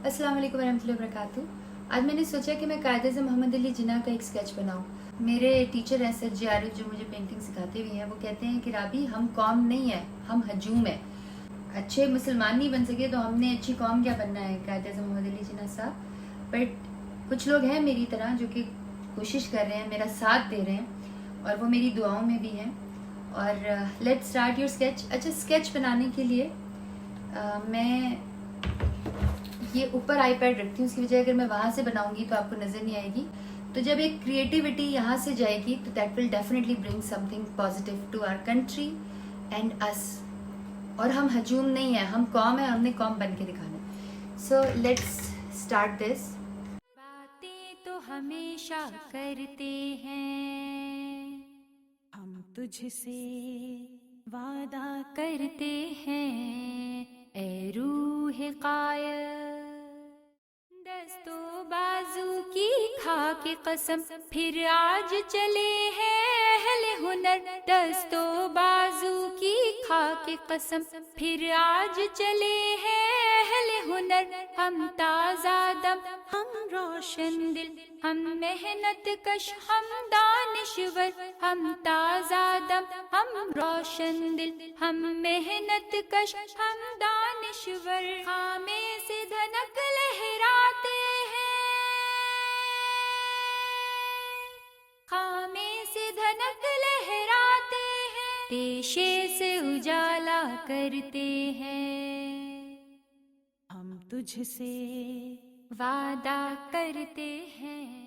अस्सलाम वालेकुम वरहमतुल्लाहि वबरकातुहू। आज मैंने सोचा कि मैं कायदे मोहम्मद अली जिन्ना का एक स्केच बनाऊं। मेरे टीचर हैं सर जी आरिफ, जो मुझे पेंटिंग सिखाते हुए हैं, वो कहते हैं कि राबी हम कौम नहीं है, हम हजूम है। अच्छे मुसलमान नहीं बन सके तो हमने अच्छी कौम क्या बनना है, कायदे मोहम्मद अली जिन्ना साहब। बट कुछ लोग हैं मेरी तरह जो कि कोशिश कर रहे हैं, मेरा साथ दे रहे हैं और वो मेरी दुआओं में भी हैं। और लेट्स स्टार्ट योर स्केच। अच्छा, स्केच बनाने के लिए मैं ये ऊपर आईपैड रखती हूँ, उसकी वजह अगर मैं वहाँ से बनाऊंगी तो आपको नज़र नहीं आएगी। तो जब एक क्रिएटिविटी यहाँ से जाएगी तो that will definitely bring something positive to our country and us. और हम हजूम नहीं है, हम कौम है, हमने कौम बन के दिखाना है। So let's start this. बातें तो हमेशा करते हैं, हम तुझसे वादा करते हैं, ए रूह कायल। दस्तो बाजू की खा के कसम, फिर आज चले हैं अहले हुनर। दस्तो बाजू की खा के कसम, फिर आज चले हैं अहले हुनर। हम ताजा दम, हम रोशन दिल, हम मेहनत कश, हम दानिश्वर। हम ताजा दम, हम रोशन दिल, हम मेहनत कश, हम दानिश्वर। खामे से धनक लहराते हैं, खामे से धनक लहराते हैं, पेशे से उजाला करते हैं। हम तुझसे वादा करते हैं।